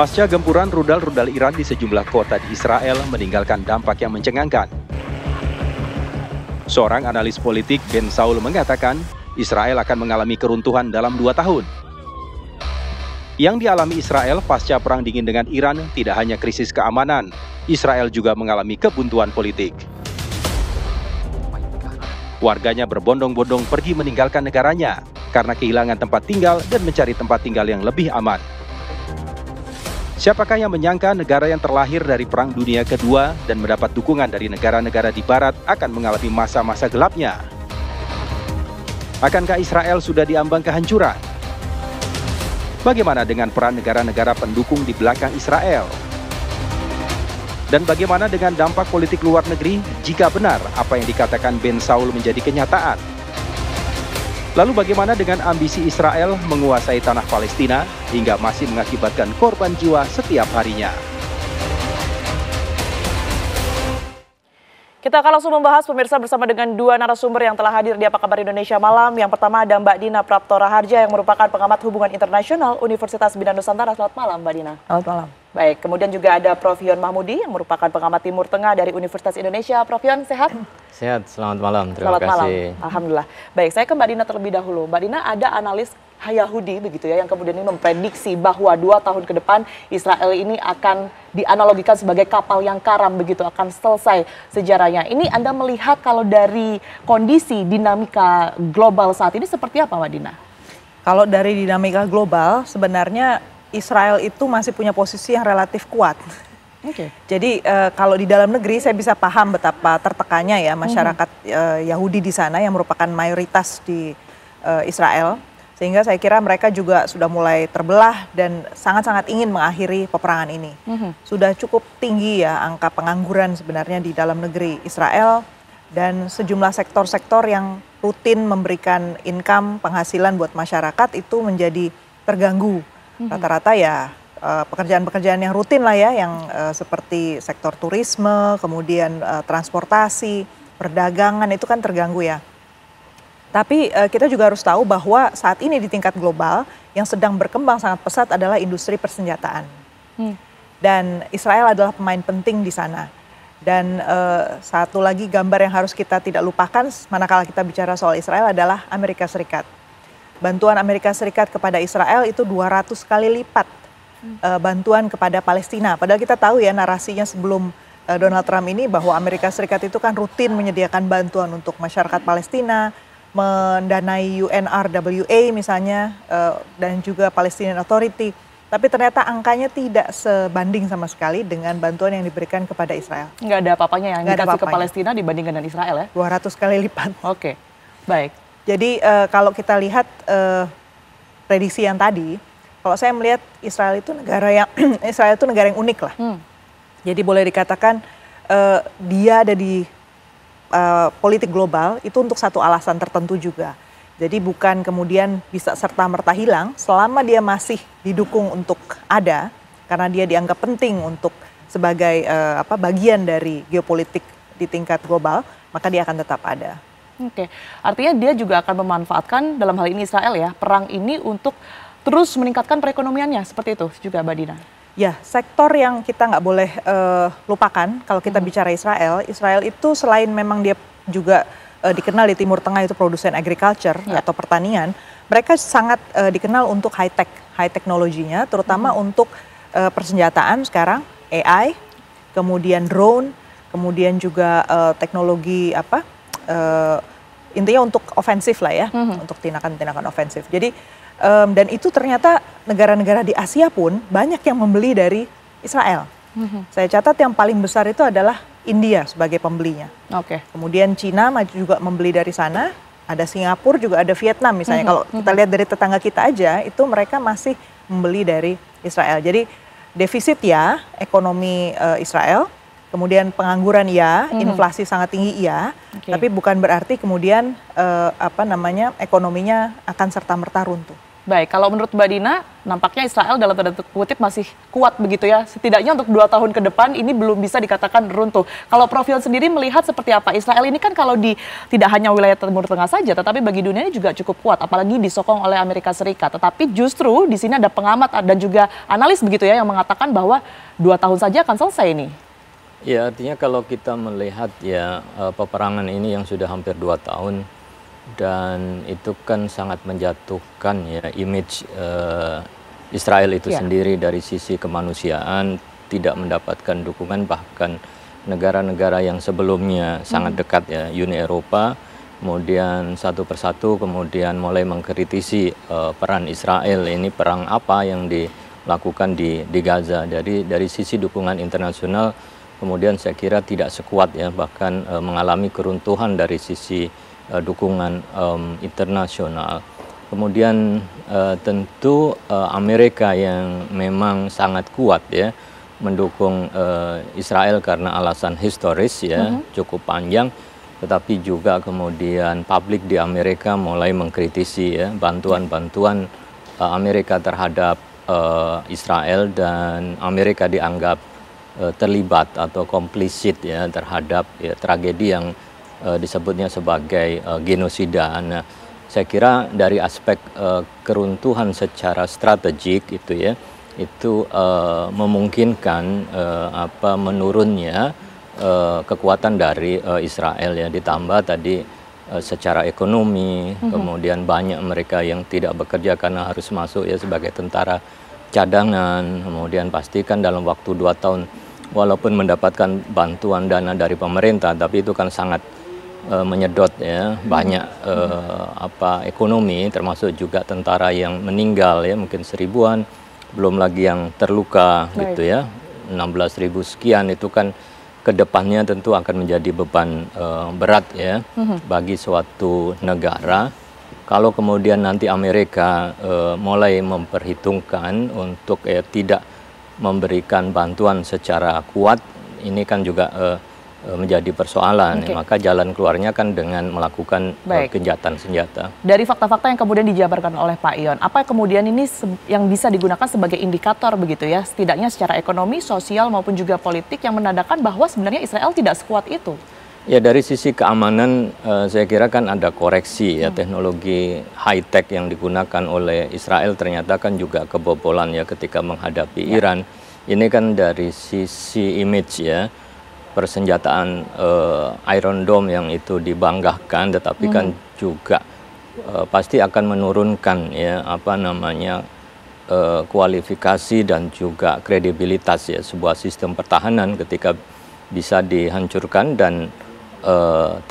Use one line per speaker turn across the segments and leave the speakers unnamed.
Pasca gempuran rudal-rudal Iran di sejumlah kota di Israel meninggalkan dampak yang mencengangkan. Seorang analis politik, Ben Saul, mengatakan Israel akan mengalami keruntuhan dalam 2 tahun. Yang dialami Israel pasca Perang Dingin dengan Iran tidak hanya krisis keamanan, Israel juga mengalami kebuntuan politik. Warganya berbondong-bondong pergi meninggalkan negaranya karena kehilangan tempat tinggal dan mencari tempat tinggal yang lebih aman. Siapakah yang menyangka negara yang terlahir dari Perang Dunia Kedua dan mendapat dukungan dari negara-negara di Barat akan mengalami masa-masa gelapnya? Akankah Israel sudah diambang kehancuran? Bagaimana dengan peran negara-negara pendukung di belakang Israel? Dan bagaimana dengan dampak politik luar negeri jika benar apa yang dikatakan Ben Saul menjadi kenyataan? Lalu bagaimana dengan ambisi Israel menguasai tanah Palestina hingga masih mengakibatkan korban jiwa setiap harinya?
Kita akan langsung membahas pemirsa bersama dengan 2 narasumber yang telah hadir di Apa Kabar Indonesia Malam. Yang pertama ada Mbak Dina Prapto Raharja yang merupakan pengamat hubungan internasional Universitas Bina Nusantara. Selamat malam Mbak Dina.
Selamat malam.
Baik, kemudian juga ada Prof. Yon Mahmudi yang merupakan pengamat Timur Tengah dari Universitas Indonesia. Prof. Yon, sehat?
Sehat, selamat malam. Terima
kasih.
malam,
alhamdulillah. Baik, saya ke Mbak Dina terlebih dahulu. Mbak Dina, ada analis Yahudi begitu ya yang kemudian ini memprediksi bahwa 2 tahun ke depan Israel ini akan dianalogikan sebagai kapal yang karam begitu, akan selesai sejarahnya. Ini Anda melihat kalau dari kondisi dinamika global saat ini seperti apa Mbak Dina?
Kalau dari dinamika global sebenarnya Israel itu masih punya posisi yang relatif kuat. Jadi kalau di dalam negeri saya bisa paham betapa tertekannya ya masyarakat Yahudi di sana yang merupakan mayoritas di Israel. Sehingga saya kira mereka juga sudah mulai terbelah dan sangat-sangat ingin mengakhiri peperangan ini. Sudah cukup tinggi ya angka pengangguran sebenarnya di dalam negeri Israel dan sejumlah sektor-sektor yang rutin memberikan income, penghasilan buat masyarakat itu menjadi terganggu. Rata-rata ya pekerjaan-pekerjaan yang rutin lah ya yang seperti sektor turisme, kemudian transportasi, perdagangan itu kan terganggu ya. Tapi kita juga harus tahu bahwa saat ini di tingkat global yang sedang berkembang sangat pesat adalah industri persenjataan. Dan Israel adalah pemain penting di sana. Dan satu lagi gambar yang harus kita tidak lupakan manakala kita bicara soal Israel adalah Amerika Serikat. Bantuan Amerika Serikat kepada Israel itu 200 kali lipat bantuan kepada Palestina. Padahal kita tahu ya narasinya sebelum Donald Trump ini bahwa Amerika Serikat itu kan rutin menyediakan bantuan untuk masyarakat Palestina, mendanai UNRWA misalnya dan juga Palestinian Authority, tapi ternyata angkanya tidak sebanding sama sekali dengan bantuan yang diberikan kepada Israel.
Nggak ada apa-apanya yang dikasih ke Palestina dibandingkan dengan Israel ya?
200 kali lipat.
Oke, baik.
Jadi kalau kita lihat prediksi yang tadi, kalau saya melihat Israel itu negara yang unik lah. Jadi boleh dikatakan dia ada di politik global itu untuk satu alasan tertentu juga. Jadi bukan kemudian bisa serta-merta hilang selama dia masih didukung untuk ada karena dia dianggap penting untuk sebagai bagian dari geopolitik di tingkat global, maka dia akan tetap ada.
Oke, artinya dia juga akan memanfaatkan dalam hal ini Israel ya, perang ini untuk terus meningkatkan perekonomiannya, seperti itu juga Mbak Dina?
Ya, sektor yang kita nggak boleh lupakan kalau kita bicara Israel. Israel itu selain memang dia juga dikenal di Timur Tengah itu produsen agriculture atau pertanian, mereka sangat dikenal untuk high teknologinya, terutama untuk persenjataan sekarang, AI, kemudian drone, kemudian juga teknologi intinya untuk ofensif lah ya, untuk tindakan-tindakan ofensif. Jadi dan itu ternyata negara-negara di Asia pun banyak yang membeli dari Israel. Saya catat yang paling besar itu adalah India sebagai pembelinya. Kemudian Cina juga membeli dari sana, ada Singapura juga ada Vietnam misalnya. Kalau kita lihat dari tetangga kita aja, itu mereka masih membeli dari Israel. Jadi defisit ya ekonomi Israel, kemudian pengangguran ya, inflasi sangat tinggi ya, tapi bukan berarti kemudian ekonominya akan serta-merta runtuh.
Baik, kalau menurut Mbak Dina, nampaknya Israel dalam tanda kutip masih kuat begitu ya. Setidaknya untuk 2 tahun ke depan ini belum bisa dikatakan runtuh. Kalau Prof. Yon sendiri melihat seperti apa? Israel ini kan kalau di tidak hanya wilayah Timur Tengah saja, tetapi bagi dunia ini juga cukup kuat, apalagi disokong oleh Amerika Serikat. Tetapi justru di sini ada pengamat dan juga analis begitu ya yang mengatakan bahwa 2 tahun saja akan selesai ini.
Ya, artinya kalau kita melihat ya peperangan ini yang sudah hampir 2 tahun, dan itu kan sangat menjatuhkan ya image Israel itu sendiri dari sisi kemanusiaan, tidak mendapatkan dukungan, bahkan negara-negara yang sebelumnya sangat dekat ya, Uni Eropa, kemudian satu persatu kemudian mulai mengkritisi peran Israel, ini perang apa yang dilakukan di Gaza. Jadi dari sisi dukungan internasional kemudian saya kira tidak sekuat ya, bahkan mengalami keruntuhan dari sisi dukungan internasional. Kemudian tentu Amerika yang memang sangat kuat ya mendukung Israel karena alasan historis ya, cukup panjang, tetapi juga kemudian publik di Amerika mulai mengkritisi ya bantuan-bantuan Amerika terhadap Israel, dan Amerika dianggap terlibat atau komplisit ya terhadap ya, tragedi yang disebutnya sebagai genosida. Nah, saya kira dari aspek keruntuhan secara strategik itu ya, itu memungkinkan menurunnya kekuatan dari Israel ya, ditambah tadi secara ekonomi, kemudian banyak mereka yang tidak bekerja karena harus masuk ya sebagai tentara cadangan, kemudian pastikan dalam waktu 2 tahun walaupun mendapatkan bantuan dana dari pemerintah, tapi itu kan sangat menyedot ya banyak ekonomi, termasuk juga tentara yang meninggal ya, mungkin 1000-an, belum lagi yang terluka gitu ya, 16.000 sekian. Itu kan kedepannya tentu akan menjadi beban berat ya bagi suatu negara. Kalau kemudian nanti Amerika mulai memperhitungkan untuk tidak memberikan bantuan secara kuat, ini kan juga menjadi persoalan, maka jalan keluarnya kan dengan melakukan gencatan senjata. Dari
fakta-fakta yang kemudian dijabarkan oleh Pak Yon, apa kemudian ini yang bisa digunakan sebagai indikator begitu ya, setidaknya secara ekonomi, sosial maupun juga politik yang menandakan bahwa sebenarnya Israel tidak sekuat itu?
Ya, dari sisi keamanan saya kira kan ada koreksi ya, teknologi high-tech yang digunakan oleh Israel ternyata kan juga kebobolan ya ketika menghadapi Iran. Ini kan dari sisi image ya, persenjataan Iron Dome yang itu dibanggakan, tetapi kan juga pasti akan menurunkan ya kualifikasi dan juga kredibilitas ya sebuah sistem pertahanan ketika bisa dihancurkan. Dan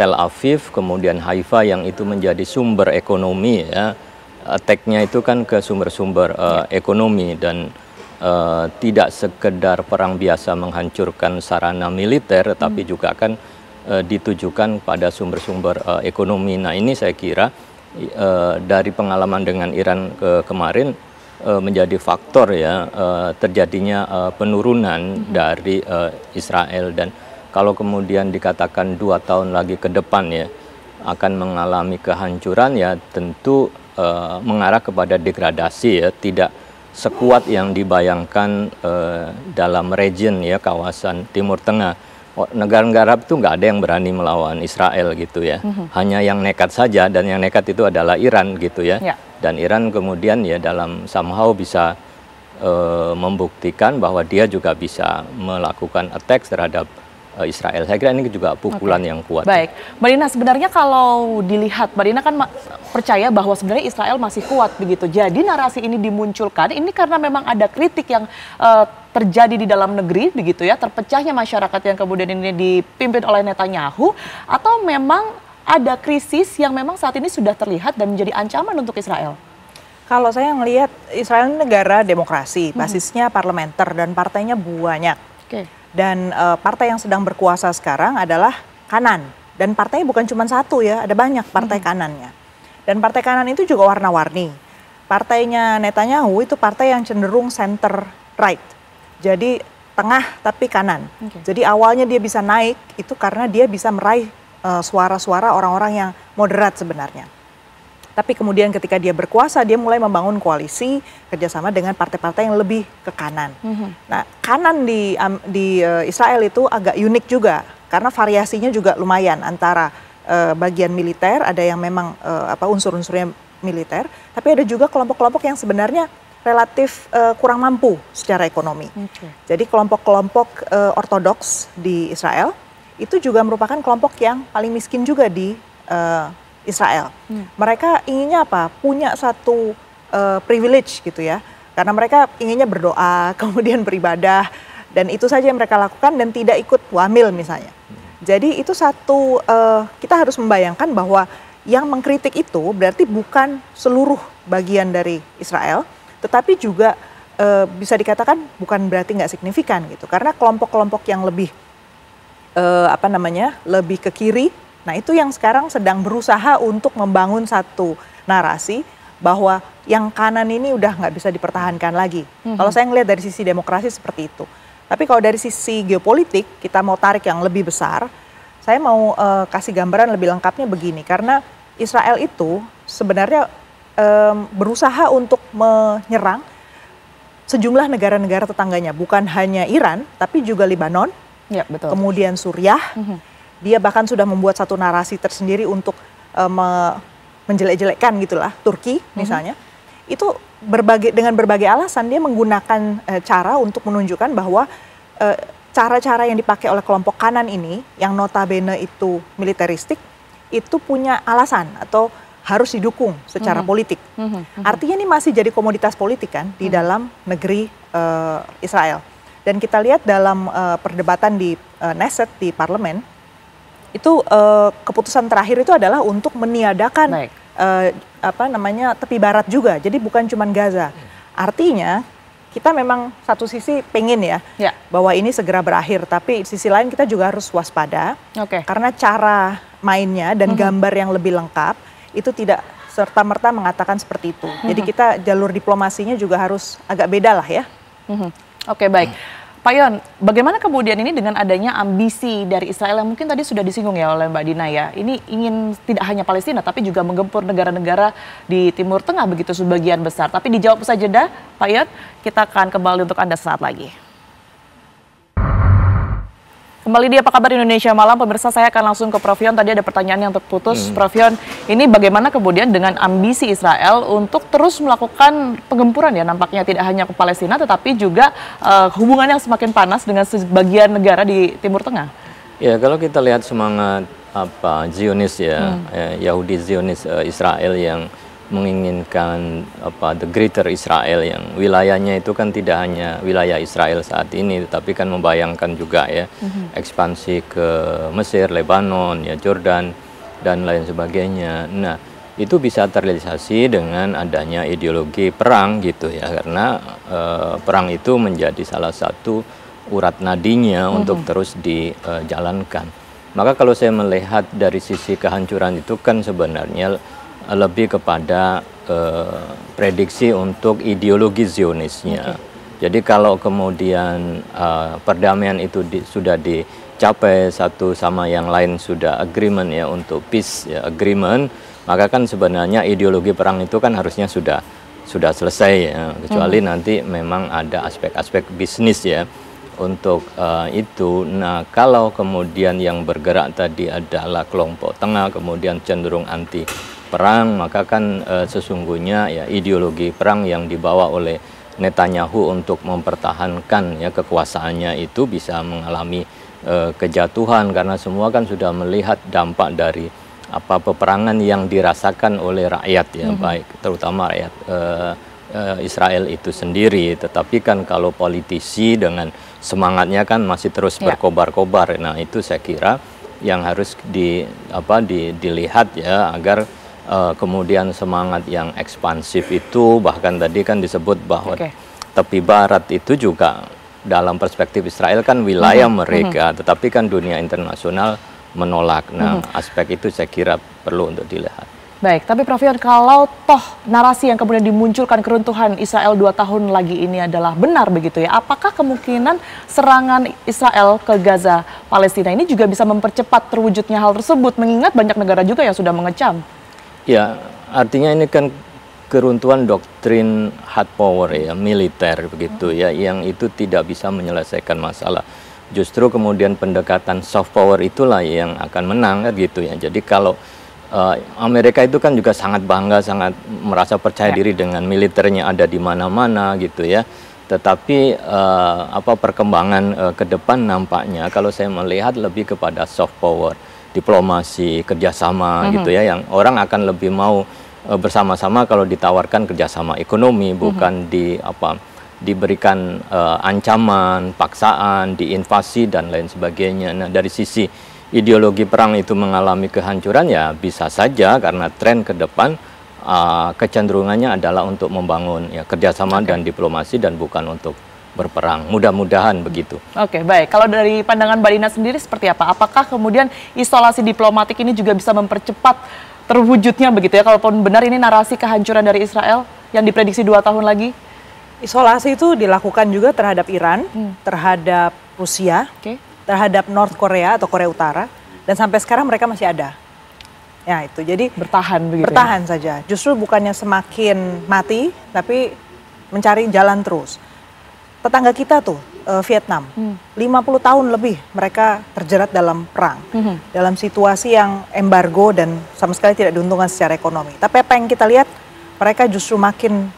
Tel Aviv kemudian Haifa yang itu menjadi sumber ekonomi ya, attack-nya itu kan ke sumber-sumber ekonomi, dan tidak sekedar perang biasa menghancurkan sarana militer, tetapi juga akan ditujukan pada sumber-sumber ekonomi. Nah, ini saya kira dari pengalaman dengan Iran kemarin menjadi faktor ya terjadinya penurunan dari Israel. Dan kalau kemudian dikatakan 2 tahun lagi ke depan ya akan mengalami kehancuran, ya tentu mengarah kepada degradasi ya, tidak sekuat yang dibayangkan dalam region ya, kawasan Timur Tengah. Negara-negara Arab itu nggak ada yang berani melawan Israel gitu ya, hanya yang nekat saja, dan yang nekat itu adalah Iran gitu ya. Dan Iran kemudian ya dalam somehow bisa membuktikan bahwa dia juga bisa melakukan attack terhadap Israel. Saya kira ini juga pukulan yang kuat.
Baik, Mbak Dina, sebenarnya kalau dilihat, Mbak Dina kan percaya bahwa sebenarnya Israel masih kuat begitu. Jadi narasi ini dimunculkan, ini karena memang ada kritik yang terjadi di dalam negeri begitu ya, terpecahnya masyarakat yang kemudian ini dipimpin oleh Netanyahu, atau memang ada krisis yang memang saat ini sudah terlihat dan menjadi ancaman untuk Israel?
Kalau saya melihat Israel ini negara demokrasi, basisnya parlementer dan partainya banyak. Dan partai yang sedang berkuasa sekarang adalah kanan. Dan partainya bukan cuma satu ya, ada banyak partai kanannya. Dan partai kanan itu juga warna-warni. Partainya Netanyahu itu partai yang cenderung center right. Jadi tengah tapi kanan. Jadi awalnya dia bisa naik itu karena dia bisa meraih suara-suara orang-orang yang moderat sebenarnya. Tapi kemudian ketika dia berkuasa, dia mulai membangun koalisi kerjasama dengan partai-partai yang lebih ke kanan. Nah, kanan di Israel itu agak unik juga, karena variasinya juga lumayan antara bagian militer, ada yang memang unsur-unsurnya militer, tapi ada juga kelompok-kelompok yang sebenarnya relatif kurang mampu secara ekonomi. Jadi kelompok-kelompok ortodoks di Israel itu juga merupakan kelompok yang paling miskin juga di Israel. Mereka inginnya apa? Punya satu privilege gitu ya. Karena mereka inginnya berdoa, kemudian beribadah, dan itu saja yang mereka lakukan dan tidak ikut wamil misalnya. Jadi itu satu, kita harus membayangkan bahwa yang mengkritik itu berarti bukan seluruh bagian dari Israel, tetapi juga bisa dikatakan bukan berarti nggak signifikan gitu. Karena kelompok-kelompok yang lebih lebih ke kiri, nah itu yang sekarang sedang berusaha untuk membangun satu narasi bahwa yang kanan ini udah nggak bisa dipertahankan lagi. Kalau saya ngelihat dari sisi demokrasi seperti itu. Tapi kalau dari sisi geopolitik, kita mau tarik yang lebih besar, saya mau kasih gambaran lebih lengkapnya begini. Karena Israel itu sebenarnya berusaha untuk menyerang sejumlah negara-negara tetangganya. Bukan hanya Iran, tapi juga Lebanon, ya, betul. Kemudian Suriah. Dia bahkan sudah membuat satu narasi tersendiri untuk menjelek-jelekkan gitulah, Turki misalnya. Itu dengan berbagai alasan dia menggunakan cara untuk menunjukkan bahwa cara-cara yang dipakai oleh kelompok kanan ini, yang notabene itu militeristik, itu punya alasan atau harus didukung secara politik. Artinya ini masih jadi komoditas politik kan di dalam negeri Israel. Dan kita lihat dalam perdebatan di Knesset, di parlemen, itu keputusan terakhir itu adalah untuk meniadakan tepi barat juga. Jadi bukan cuma Gaza. Artinya kita memang satu sisi pengen ya bahwa ini segera berakhir, tapi sisi lain kita juga harus waspada karena cara mainnya dan gambar yang lebih lengkap itu tidak serta-merta mengatakan seperti itu. Jadi kita jalur diplomasinya juga harus agak beda lah ya.
Oke, baik. Pak Yon, bagaimana kemudian ini dengan adanya ambisi dari Israel yang mungkin tadi sudah disinggung ya oleh Mbak Dina ya. Ini ingin tidak hanya Palestina tapi juga menggempur negara-negara di Timur Tengah begitu sebagian besar. Tapi dijawab saja dah, Pak Yon, kita akan kembali untuk Anda sesaat lagi. Kembali di Apa Kabar Indonesia Malam, pemirsa, saya akan langsung ke Prof Yon. Tadi ada pertanyaan yang terputus. Prof Yon, ini bagaimana kemudian dengan ambisi Israel untuk terus melakukan penggempuran ya, nampaknya tidak hanya ke Palestina, tetapi juga hubungan yang semakin panas dengan sebagian negara di Timur Tengah?
Ya, kalau kita lihat semangat Zionis ya, Yahudi Zionis Israel yang menginginkan the Greater Israel, yang wilayahnya itu kan tidak hanya wilayah Israel saat ini, tetapi kan membayangkan juga ya ekspansi ke Mesir, Lebanon, ya Jordan dan lain sebagainya. Nah, itu bisa terrealisasi dengan adanya ideologi perang gitu ya, karena perang itu menjadi salah satu urat nadinya untuk terus dijalankan. Maka kalau saya melihat dari sisi kehancuran itu kan sebenarnya lebih kepada prediksi untuk ideologi Zionisnya. Jadi kalau kemudian perdamaian itu sudah dicapai, satu sama yang lain sudah agreement ya untuk peace ya, agreement, maka kan sebenarnya ideologi perang itu kan harusnya sudah selesai ya, kecuali nanti memang ada aspek-aspek bisnis ya untuk itu. Nah, kalau kemudian yang bergerak tadi adalah kelompok tengah, kemudian cenderung anti perang, maka kan sesungguhnya ya ideologi perang yang dibawa oleh Netanyahu untuk mempertahankan ya kekuasaannya itu bisa mengalami kejatuhan, karena semua kan sudah melihat dampak dari peperangan yang dirasakan oleh rakyat ya, baik terutama rakyat Israel itu sendiri. Tetapi kan kalau politisi dengan semangatnya kan masih terus berkobar-kobar. Nah, itu saya kira yang harus dilihat ya, agar kemudian semangat yang ekspansif itu, bahkan tadi kan disebut bahwa tepi barat itu juga dalam perspektif Israel kan wilayah mereka, tetapi kan dunia internasional menolak. Nah, aspek itu saya kira perlu untuk dilihat.
Baik, tapi Prof Yon, kalau toh narasi yang kemudian dimunculkan keruntuhan Israel 2 tahun lagi ini adalah benar begitu ya, apakah kemungkinan serangan Israel ke Gaza, Palestina ini juga bisa mempercepat terwujudnya hal tersebut, mengingat banyak negara juga yang sudah mengecam?
Ya, artinya ini kan keruntuhan doktrin hard power ya, militer begitu ya, yang itu tidak bisa menyelesaikan masalah. Justru kemudian pendekatan soft power itulah yang akan menang kan gitu ya. Jadi kalau Amerika itu kan juga sangat bangga, sangat merasa percaya diri dengan militernya ada di mana-mana gitu ya. Tetapi perkembangan ke depan nampaknya kalau saya melihat lebih kepada soft power, diplomasi, kerjasama gitu ya, yang orang akan lebih mau bersama-sama kalau ditawarkan kerjasama ekonomi, bukan diberikan ancaman, paksaan, diinvasi dan lain sebagainya. Nah, dari sisi ideologi perang itu mengalami kehancuran ya bisa saja karena tren ke depan kecenderungannya adalah untuk membangun ya kerjasama dan diplomasi dan bukan untuk berperang. Mudah-mudahan begitu.
Oke, baik. Kalau dari pandangan Mbak Dina sendiri seperti apa? Apakah kemudian isolasi diplomatik ini juga bisa mempercepat terwujudnya begitu ya? Kalaupun benar ini narasi kehancuran dari Israel yang diprediksi 2 tahun lagi?
Isolasi itu dilakukan juga terhadap Iran, terhadap Rusia, terhadap North Korea atau Korea Utara, dan sampai sekarang mereka masih ada. Ya itu, jadi
bertahan begitu.
Bertahan saja. Justru bukannya semakin mati, tapi mencari jalan terus. Tetangga kita tuh, Vietnam, 50 tahun lebih mereka terjerat dalam perang, dalam situasi yang embargo dan sama sekali tidak diuntungkan secara ekonomi. Tapi apa yang kita lihat, mereka justru makin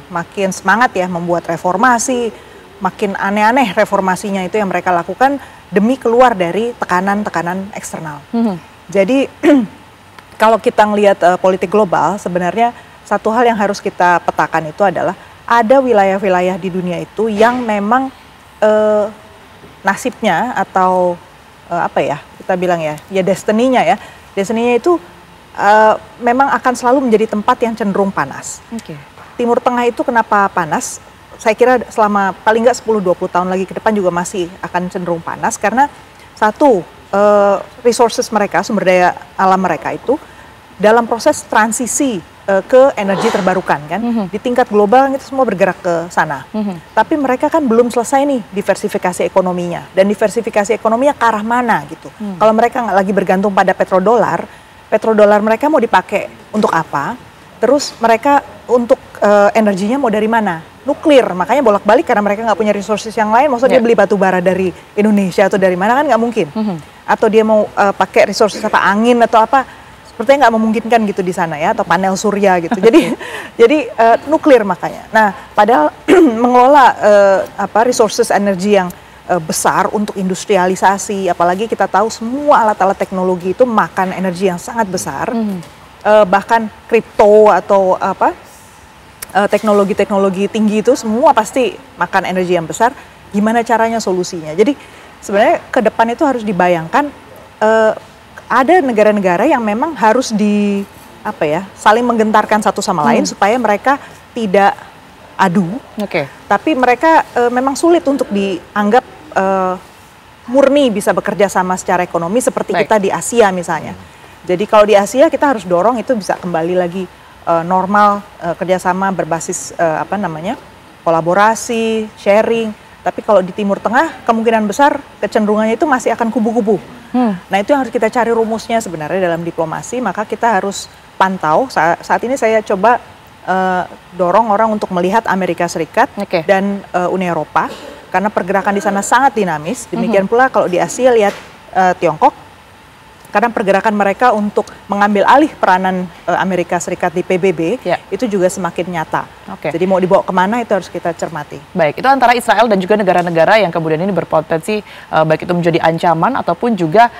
makin semangat ya membuat reformasi, makin aneh-aneh reformasinya itu yang mereka lakukan demi keluar dari tekanan-tekanan eksternal. Jadi kalau kita ngelihat politik global, sebenarnya satu hal yang harus kita petakan itu adalah ada wilayah-wilayah di dunia itu yang memang nasibnya atau kita bilang ya destiny-nya itu memang akan selalu menjadi tempat yang cenderung panas. Timur Tengah itu kenapa panas? Saya kira selama paling nggak 10-20 tahun lagi ke depan juga masih akan cenderung panas karena satu, resources mereka, sumber daya alam mereka itu dalam proses transisi ke energi terbarukan kan. Di tingkat global itu semua bergerak ke sana. Tapi mereka kan belum selesai nih diversifikasi ekonominya. Dan diversifikasi ekonominya ke arah mana gitu. Kalau mereka nggak lagi bergantung pada petrodolar mereka mau dipakai untuk apa? Terus mereka untuk energinya mau dari mana? Nuklir, makanya bolak-balik karena mereka nggak punya resources yang lain. Maksudnya dia beli batu bara dari Indonesia atau dari mana kan nggak mungkin. Atau dia mau pakai resources angin atau apa, sepertinya nggak memungkinkan gitu di sana ya, atau panel surya gitu. Jadi nuklir makanya. Nah, padahal mengelola resources energi yang besar untuk industrialisasi, apalagi kita tahu semua alat-alat teknologi itu makan energi yang sangat besar. Bahkan kripto atau teknologi-teknologi tinggi itu semua pasti makan energi yang besar. Gimana caranya solusinya? Jadi sebenarnya ke depan itu harus dibayangkan ada negara-negara yang memang harus saling menggentarkan satu sama lain supaya mereka tidak adu. Tapi mereka memang sulit untuk dianggap murni bisa bekerja sama secara ekonomi seperti kita di Asia misalnya. Jadi kalau di Asia kita harus dorong itu bisa kembali lagi normal, kerjasama berbasis kolaborasi, sharing. Tapi kalau di Timur Tengah kemungkinan besar kecenderungannya itu masih akan kubu-kubu. Nah itu yang harus kita cari rumusnya sebenarnya dalam diplomasi. Maka kita harus pantau. Saat ini saya coba dorong orang untuk melihat Amerika Serikat dan Uni Eropa karena pergerakan di sana sangat dinamis. Demikian pula kalau di Asia lihat Tiongkok. Karena pergerakan mereka untuk mengambil alih peranan Amerika Serikat di PBB itu juga semakin nyata. Jadi mau dibawa kemana itu harus kita cermati.
Baik, itu antara Israel dan juga negara-negara yang kemudian ini berpotensi baik itu menjadi ancaman ataupun juga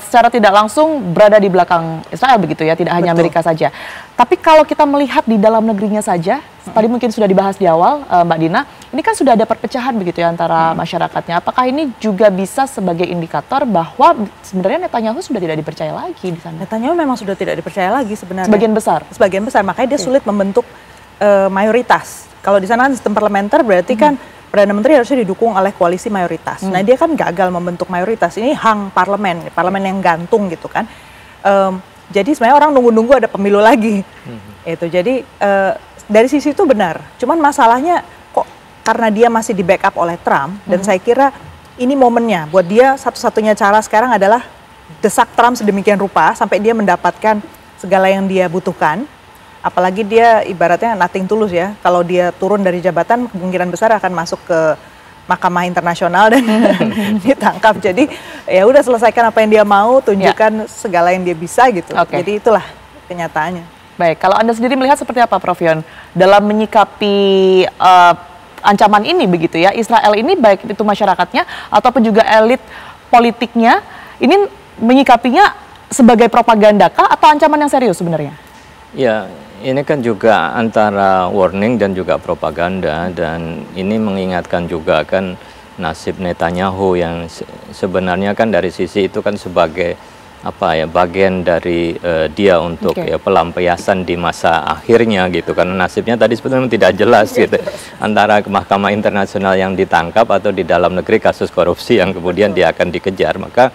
secara tidak langsung berada di belakang Israel begitu ya, tidak hanya Amerika saja. Tapi kalau kita melihat di dalam negerinya saja, tadi mungkin sudah dibahas di awal Mbak Dina, ini kan sudah ada perpecahan begitu ya antara masyarakatnya. Apakah ini juga bisa sebagai indikator bahwa sebenarnya Netanyahu sudah tidak dipercaya lagi di sana?
Netanyahu memang sudah tidak dipercaya lagi sebenarnya.
Sebagian besar,
makanya dia sulit membentuk mayoritas. Kalau di sana kan sistem parlementer berarti kan Perdana Menteri harusnya didukung oleh koalisi mayoritas. Nah dia kan gagal membentuk mayoritas. Ini hang parlemen yang gantung gitu kan. Jadi sebenarnya orang nunggu-nunggu ada pemilu lagi. Itu jadi dari sisi itu benar. Cuman masalahnya kok karena dia masih di backup oleh Trump dan saya kira ini momennya buat dia. Satu-satunya cara sekarang adalah desak Trump sedemikian rupa sampai dia mendapatkan segala yang dia butuhkan. Apalagi dia ibaratnya nothing tulus ya. Kalau dia turun dari jabatan kemungkinan besar akan masuk ke Mahkamah Internasional dan ditangkap. Jadi ya udah selesaikan apa yang dia mau, tunjukkan segala yang dia bisa gitu. Jadi itulah kenyataannya.
Baik, kalau Anda sendiri melihat seperti apa Prof Yon dalam menyikapi ancaman ini begitu ya, Israel ini baik itu masyarakatnya ataupun juga elit politiknya ini menyikapinya sebagai propagandakah atau ancaman yang serius sebenarnya? Ya,
ini kan juga antara warning dan juga propaganda, dan ini mengingatkan juga kan nasib Netanyahu yang sebenarnya kan dari sisi itu kan sebagai apa ya, bagian dari dia untuk ya pelampiasan di masa akhirnya gitu, karena nasibnya tadi sebenarnya tidak jelas gitu antara Mahkamah Internasional yang ditangkap atau di dalam negeri kasus korupsi yang kemudian dia akan dikejar. Maka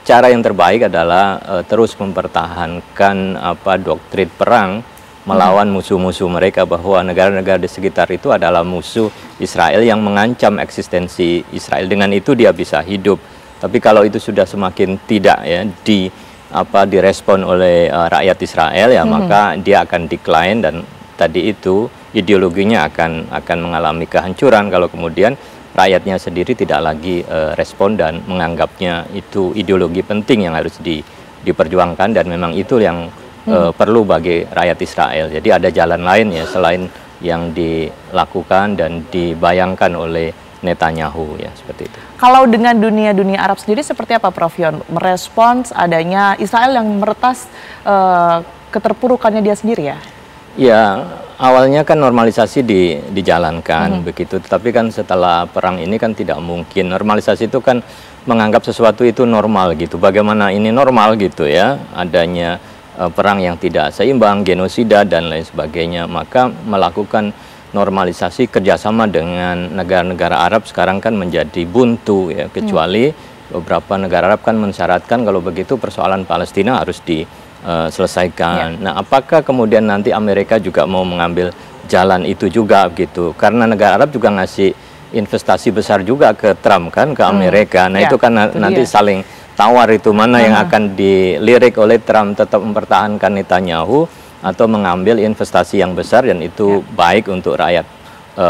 cara yang terbaik adalah terus mempertahankan apa doktrin perang melawan musuh-musuh mereka, bahwa negara-negara di sekitar itu adalah musuh Israel yang mengancam eksistensi Israel. Dengan itu dia bisa hidup. Tapi kalau itu sudah semakin tidak ya direspon oleh rakyat Israel ya, maka dia akan decline, dan tadi itu ideologinya akan mengalami kehancuran kalau kemudian rakyatnya sendiri tidak lagi respon dan menganggapnya itu ideologi penting yang harus diperjuangkan, dan memang itu yang perlu bagi rakyat Israel. Jadi ada jalan lain ya selain yang dilakukan dan dibayangkan oleh Netanyahu ya, seperti itu.
Kalau dengan dunia Arab sendiri seperti apa Prof Yon merespons adanya Israel yang meretas keterpurukannya dia sendiri ya? Ya, awalnya kan normalisasi dijalankan begitu, tapi kan setelah perang ini kan tidak mungkin. Normalisasi itu kan menganggap sesuatu itu normal gitu. Bagaimana ini normal gitu ya, adanya perang yang tidak seimbang, genosida dan lain sebagainya. Maka melakukan normalisasi kerjasama dengan negara-negara Arab sekarang kan menjadi buntu ya, kecuali beberapa negara Arab kan mensyaratkan kalau begitu persoalan Palestina harus diselesaikan. Nah, apakah kemudian nanti Amerika juga mau mengambil jalan itu juga gitu? Karena negara Arab juga ngasih investasi besar juga ke Trump kan, ke Amerika. Nah, itu kan nanti saling tawar itu mana yang akan dilirik oleh Trump, tetap mempertahankan Netanyahu atau mengambil investasi yang besar, dan itu baik untuk rakyat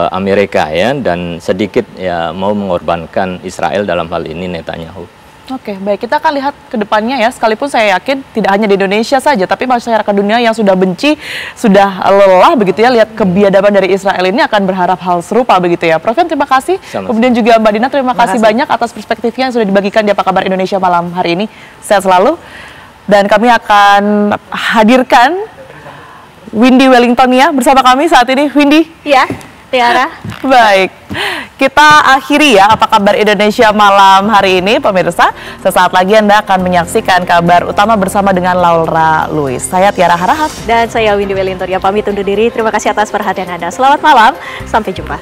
Amerika ya, dan sedikit ya mau mengorbankan Israel dalam hal ini Netanyahu. Oke, baik, kita akan lihat ke depannya ya, sekalipun saya yakin tidak hanya di Indonesia saja, tapi masyarakat dunia yang sudah benci, sudah lelah begitu ya, lihat kebiadaban dari Israel ini akan berharap hal serupa begitu ya. Prof, terima kasih. Kemudian juga Mbak Dina, terima kasih banyak atas perspektifnya yang sudah dibagikan di Apa Kabar Indonesia malam hari ini. Sehat selalu. Dan kami akan hadirkan Windy Wellington ya bersama kami saat ini. Windy.
Ya, Tiara.
Baik, kita akhiri ya Apa Kabar Indonesia malam hari ini pemirsa. Sesaat lagi Anda akan menyaksikan kabar utama bersama dengan Laura Louis. Saya Tiara Harahap.
Dan saya Windy Wellington ya, pamit undur diri. Terima kasih atas perhatian Anda. Selamat malam, sampai jumpa.